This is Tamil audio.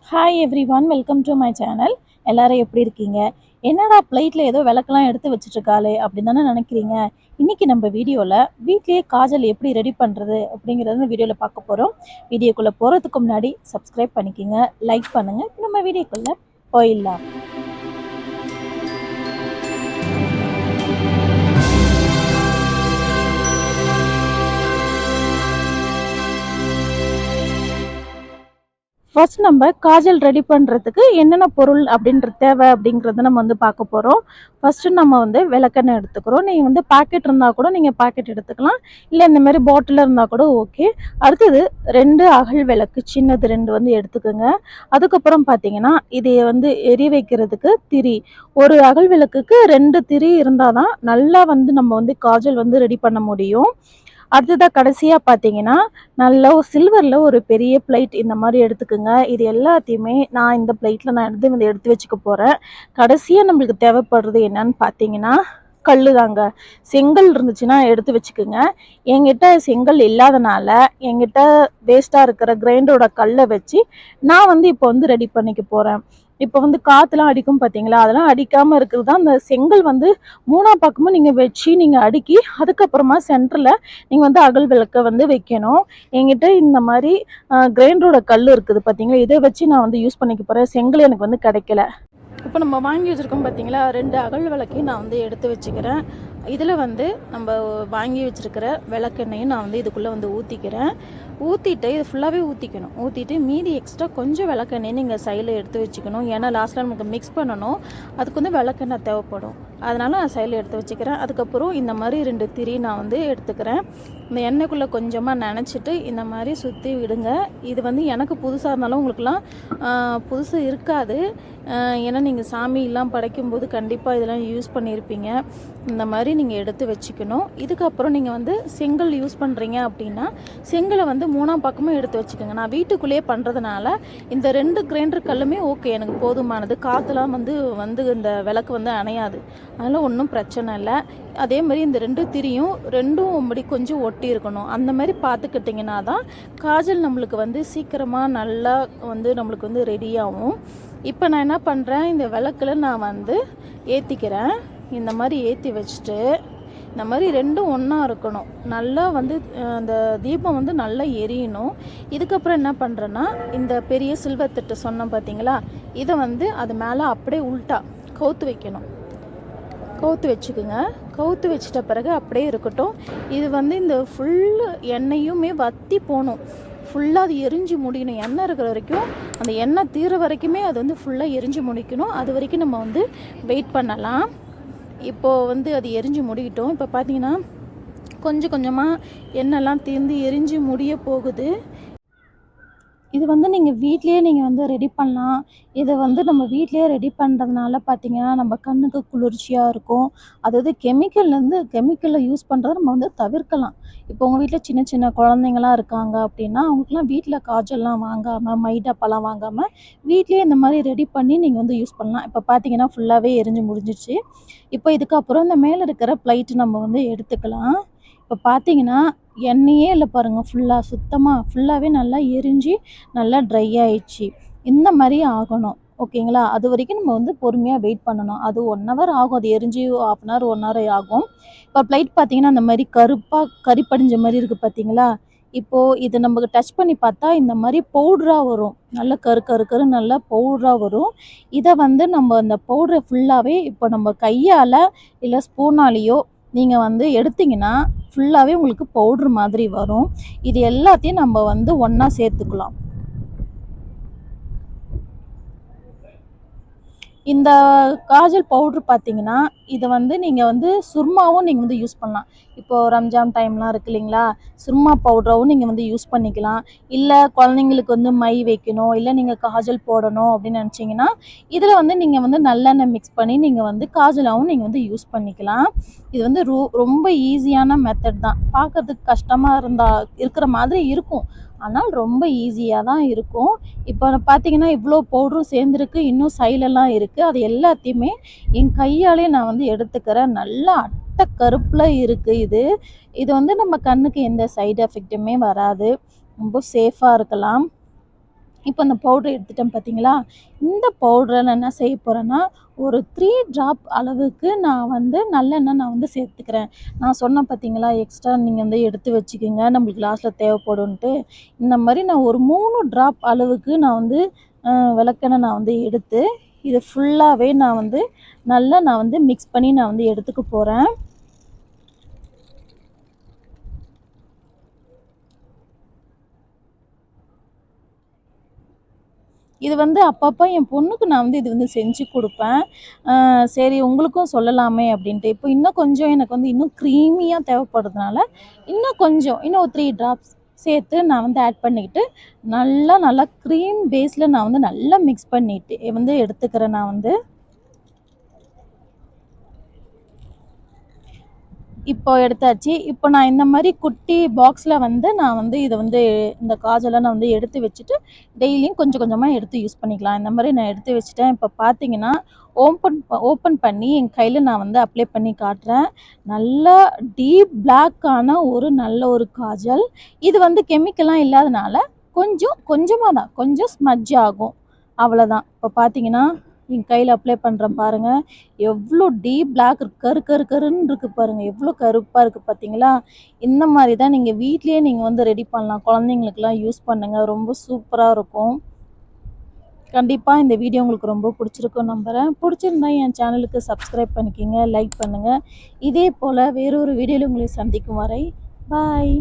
Hi every one, welcome to my channel. எல்லாரும் எப்படி இருக்கீங்க? என்னடா பிளேட்டில் ஏதோ விளக்கெல்லாம் எடுத்து வச்சுட்ருக்காளே அப்படின்னு தானே நினைக்கிறீங்க. இன்றைக்கி நம்ம வீடியோவில் வீட்லேயே காஜல் எப்படி ரெடி பண்ணுறது அப்படிங்கிறத வீடியோவில் பார்க்க போகிறோம். வீடியோக்குள்ளே போகிறதுக்கு முன்னாடி சப்ஸ்கிரைப் பண்ணிக்கோங்க, லைக் பண்ணுங்கள். நம்ம வீடியோக்குள்ளே போயிடலாம். ஃபர்ஸ்ட் நம்ம காஜல் ரெடி பண்ணுறதுக்கு என்னென்ன பொருள் தேவை அப்படிங்கிறத நம்ம பார்க்க போகிறோம். ஃபஸ்ட்டு நம்ம விளக்கெண்ணெய் எடுத்துக்கிறோம். நீங்கள் பாக்கெட் இருந்தால் கூட நீங்கள் பாக்கெட் எடுத்துக்கலாம், இல்லை இந்த மாதிரி பாட்டில் இருந்தால் கூட ஓகே. அடுத்தது 2 அகல் விளக்கு, சின்னது 2 எடுத்துக்கோங்க. அதுக்கப்புறம் பார்த்தீங்கன்னா இதை எரி வைக்கிறதுக்கு திரி, ஒரு அகல் விளக்குக்கு 2 திரி இருந்தால் தான் நல்லா நம்ம காஜல் ரெடி பண்ண முடியும். அடுத்ததாக கடைசியாக பார்த்தீங்கன்னா நல்ல சில்வரில் ஒரு பெரிய பிளேட் இந்த மாதிரி எடுத்துக்கோங்க. இது எல்லாத்தையுமே நான் இந்த பிளேட்டில் நான் எடுத்து வச்சுக்க போகிறேன். கடைசியாக நம்மளுக்கு தேவைப்படுறது என்னன்னு பார்த்தீங்கன்னா கல் தாங்க. செங்கல் இருந்துச்சுன்னா எடுத்து வச்சுக்கோங்க. என்கிட்ட செங்கல் இல்லாதனால என்கிட்ட வேஸ்ட்டாக இருக்கிற கிரைண்டரோட கல்லை வச்சு நான் இப்போ ரெடி பண்ணிக்க போகிறேன். இப்போ காற்றுலாம் அடிக்கும் பார்த்தீங்களா, அதெல்லாம் அடிக்காமல் இருக்கிறது தான் அந்த செங்கல் 3 பக்கமும் நீங்கள் வச்சு நீங்கள் அடுக்கி அதுக்கப்புறமா சென்டரில் நீங்கள் அகல் விளக்க வைக்கணும். என்கிட்ட இந்த மாதிரி கிரைண்டரோட கல் இருக்குது பார்த்தீங்களா, இதை வச்சு நான் யூஸ் பண்ணிக்க போகிறேன். செங்கல் எனக்கு கிடைக்கல. இப்போ நம்ம வாங்கி வச்சுருக்கோம் பார்த்தீங்களா, 2 அகல் விளக்கையும் நான் எடுத்து வச்சுக்கிறேன். இதில் நம்ம வாங்கி வச்சுருக்கிற விளக்கெண்ணையும் நான் இதுக்குள்ளே ஊற்றிக்கிறேன். ஊற்றிட்டு இது ஃபுல்லாகவே ஊற்றிக்கணும். ஊற்றிட்டு மீதி எக்ஸ்ட்ரா கொஞ்சம் விளக்கெண்ணெய் நீங்கள் சைடில் எடுத்து வச்சுக்கணும். ஏன்னா லாஸ்ட்டில் நமக்கு மிக்ஸ் பண்ணணும், அதுக்கு விளக்கெண்ணெய் தேவைப்படும். அதனால் நான் சைடில் எடுத்து வச்சுக்கிறேன். அதுக்கப்புறம் இந்த மாதிரி 2 திரி நான் எடுத்துக்கிறேன். இந்த எண்ணெய்க்குள்ளே கொஞ்சமாக நினச்சிட்டு இந்த மாதிரி சுற்றி விடுங்க. இது எனக்கு புதுசாக இருந்தாலும் உங்களுக்குலாம் புதுசு இருக்காது. ஏன்னா நீங்கள் சாமியெல்லாம் படைக்கும்போது கண்டிப்பாக இதெல்லாம் யூஸ் பண்ணியிருப்பீங்க. இந்த மாதிரி நீங்கள் எடுத்து வச்சுக்கணும். இதுக்கப்புறம் நீங்கள் செங்கல் யூஸ் பண்ணுறீங்க அப்படின்னா செங்கலை 3 பக்கமும் எடுத்து வச்சுக்கோங்க. நான் வீட்டுக்குள்ளேயே பண்ணுறதுனால இந்த 2 கிரைண்டர் கல்லுமே ஓகே, எனக்கு போதுமானது. காற்றுலாம் இந்த விளக்கு அணையாது, அதனால் ஒன்றும் பிரச்சனை இல்லை. அதே மாதிரி இந்த 2 திரியும் 2ம் அப்படி கொஞ்சம் ஒட்டி இருக்கணும். அந்த மாதிரி பார்த்துக்கிட்டிங்கன்னா தான் காஜல் நம்மளுக்கு சீக்கிரமாக நல்லா நம்மளுக்கு ரெடியாகும். இப்போ நான் என்ன பண்ணுறேன், இந்த விளக்கில் நான் ஏற்றிக்கிறேன். இந்த மாதிரி ஏற்றி வச்சுட்டு இந்த மாதிரி 2ம் ஒன்றா இருக்கணும். நல்லா அந்த தீபம் நல்லா எரியணும். இதுக்கப்புறம் என்ன பண்ணுறேன்னா இந்த பெரிய சில்வர் தட்டு சொன்னோம் பார்த்தீங்களா, இதை அது மேலே அப்படியே உல்ட்டா கவுத்து வைக்கணும். கவுத்து வச்சுக்குங்க. கவுத்து வச்சிட்ட பிறகு அப்படியே இருக்கட்டும். இது இந்த ஃபுல்லு எண்ணெயுமே வற்றி போகணும். ஃபுல்லாக அது எரிஞ்சு முடியணும். எண்ணெய் இருக்கிற வரைக்கும், அந்த எண்ணெய் தீர வரைக்குமே அது ஃபுல்லாக எரிஞ்சு முடிக்கணும். அது வரைக்கும் நம்ம வெயிட் பண்ணலாம். இப்போது அது எரிஞ்சு முடிக்கட்டும். இப்போ பார்த்தீங்கன்னா கொஞ்சம் கொஞ்சமாக எண்ணெய்லாம் தீர்ந்து எரிஞ்சு முடிய போகுது. இது நீங்கள் வீட்லேயே நீங்கள் ரெடி பண்ணலாம். இதை நம்ம வீட்லேயே ரெடி பண்ணுறதுனால பார்த்தீங்கன்னா நம்ம கண்ணுக்கு குளிர்ச்சியாக இருக்கும். அதாவது கெமிக்கலை யூஸ் பண்ணுறத நம்ம தவிர்க்கலாம். இப்போ உங்கள் வீட்டில் சின்ன சின்ன குழந்தைங்களாம் இருக்காங்க அப்படின்னா அவங்களுக்குலாம் வீட்டில் காஜல்லாம் வாங்காமல், மைடாப்பெல்லாம் வாங்காமல் வீட்லேயே இந்த மாதிரி ரெடி பண்ணி நீங்கள் யூஸ் பண்ணலாம். இப்போ பார்த்தீங்கன்னா ஃபுல்லாகவே எரிஞ்சு முடிஞ்சிடுச்சு. இப்போ இதுக்கப்புறம் இந்த மேலே இருக்கிற பிளேட்டு நம்ம எடுத்துக்கலாம். இப்போ பார்த்தீங்கன்னா எண்ணெயே இல்லை பாருங்கள், ஃபுல்லாகவே நல்லா எரிஞ்சு நல்லா ட்ரை ஆயிடுச்சு. இந்த மாதிரி ஆகணும், ஓகேங்களா? அது வரைக்கும் நம்ம பொறுமையாக வெயிட் பண்ணணும். அது 1 ஹவர் ஆகும். அது எரிஞ்சு 1/2 ஹவர் 1 ஹவர் ஆகும். இப்போ பிளேட் பார்த்தீங்கன்னா அந்த மாதிரி கறி படிஞ்ச மாதிரி இருக்குது பார்த்தீங்களா? இப்போது இதை நமக்கு டச் பண்ணி பார்த்தா இந்த மாதிரி பவுடராக வரும். நல்லா கரு நல்லா பவுடராக வரும். இதை நம்ம அந்த பவுடரை ஃபுல்லாகவே இப்போ நம்ம கையால் இல்லை ஸ்பூனாலேயோ நீங்கள் எடுத்தீங்கன்னா ஃபுல்லாகவே உங்களுக்கு பவுட்ரு மாதிரி வரும். இது எல்லாத்தையும் நம்ம ஒன்றா சேர்த்துக்கலாம். இந்த காஜல் பவுட்ரு பார்த்தீங்கன்னா இதை நீங்கள் சுர்மாவும் நீங்கள் யூஸ் பண்ணலாம். இப்போது ரம்ஜான் டைம்லாம் இருக்குது இல்லைங்களா, சுர்மா பவுட்ராவும் நீங்கள் யூஸ் பண்ணிக்கலாம். இல்லை குழந்தைங்களுக்கு மை வைக்கணும், இல்லை நீங்கள் காஜல் போடணும் அப்படின்னு நினச்சிங்கன்னா இதில் நீங்கள் நல்லெண்ணெய் மிக்ஸ் பண்ணி நீங்கள் காஜலாகவும் நீங்கள் யூஸ் பண்ணிக்கலாம். இது ரொம்ப ஈஸியான மெத்தட் தான். பார்க்குறதுக்கு கஷ்டமாக இருக்கிற மாதிரி இருக்கும், ஆனால் ரொம்ப ஈஸியாக தான் இருக்கும். இப்போ பார்த்தீங்கன்னா இவ்வளோ பவுடரும் சேர்ந்துருக்கு, இன்னும் சைலெல்லாம் இருக்குது. அது எல்லாத்தையுமே என் கையாலே நான் எடுத்துக்கிறேன். நல்லா அட்டை கருப்பில் இருக்குது. இது நம்ம கண்ணுக்கு எந்த சைடு எஃபெக்ட்டுமே வராது. ரொம்ப சேஃபாக இருக்கலாம். இப்போ அந்த பவுடர் எடுத்துட்டேன் பார்த்தீங்களா? இந்த பவுடர நான் என்ன செய்ய போறேன்னா, ஒரு 3 ட்ராப் அளவுக்கு நான் வந்து நல்லெண்ணெய் நான் வந்து சேர்த்துக்கிறேன். நான் சொன்னேன் பார்த்தீங்களா, எக்ஸ்ட்ரா நீங்க வந்து எடுத்து வச்சுக்கங்க, நம்மளுக்கு லாஸ்ட்ல தேவைப்படுன்ட்டு. இந்த மாரி நான் ஒரு 3 ட்ராப் அளவுக்கு நான் வந்து விளக்கெண்ணெய் நான் வந்து எடுத்து, இது ஃபுல்லாவே நான் வந்து நல்லா நான் வந்து மிக்ஸ் பண்ணி நான் வந்து எடுத்துக்க போறேன். இது வந்து அப்பப்போ என் பொண்ணுக்கு நான் வந்து இது வந்து செஞ்சு குடுப்பேன். சரி உங்களுக்கும் சொல்லலாமே அப்படின்ட்டு. இப்போ இன்னும் கொஞ்சம் எனக்கு வந்து இன்னும் க்ரீமியா தேவைப்படுறதுனால, இன்னும் கொஞ்சம் இன்னும் ஒரு 3 ட்ராப்ஸ் சேர்த்து நான் வந்து ஆட் பண்ணிக்கிட்டு, நல்லா க்ரீம் பேஸ்ல நான் வந்து நல்லா மிக்ஸ் பண்ணிட்டு வந்து எடுத்துக்கிறேன் நான் வந்து. இப்போ எடுத்தாச்சு. இப்போ நான் இந்த மாரி குட்டி பாக்ஸ்ல வந்து நான் வந்து இத வந்து இந்த காஜல நான் வந்து எடுத்து வச்சுட்டு, டெய்லியும் கொஞ்சம் கொஞ்சமா எடுத்து யூஸ் பண்ணிக்கலாம். இந்த மாரி நான் எடுத்து வச்சுட்டேன். இப்போ பார்த்தீங்கன்னா, ஓப்பன் பண்ணி என் கையில நான் வந்து அப்ளை பண்ணி காட்டுறேன். நல்லா டீப் பிளாக்கான ஒரு நல்ல ஒரு காஜல். இது வந்து கெமிக்கல்லாம் இல்லாதனால, கொஞ்சமா தான். கொஞ்சம் ஸ்மட்ஜ் ஆகும். அவ்வளதான். இப்போ பார்த்தீங்கன்னா, என் கையில அப்ளை பண்றேன் பாருங்க. எவ்வளோ டீப் பிளாக் கரு கரு கருன்னு இருக்கு பாருங்க. எவ்வளோ கருப்பா இருக்கு பார்த்தீங்களா? இந்த மாரி தான் நீங்க வீட்லயே நீங்க வந்து ரெடி பண்ணலாம். குழந்தைங்களுக்குலாம் யூஸ் பண்ணுங்க. ரொம்ப சூப்பரா இருக்கும். கண்டிப்பா இந்த வீடியோ உங்களுக்கு ரொம்ப புடிச்சிருக்கும்னு நம்புறேன். புடிச்சிருந்தா என் சேனலுக்கு சப்ஸ்கிரைப் பண்ணிக்கங்க, லைக் பண்ணுங்க. இதே போல வேறொரு வீடியோல உங்களை சந்திக்கும் வரை பாய்.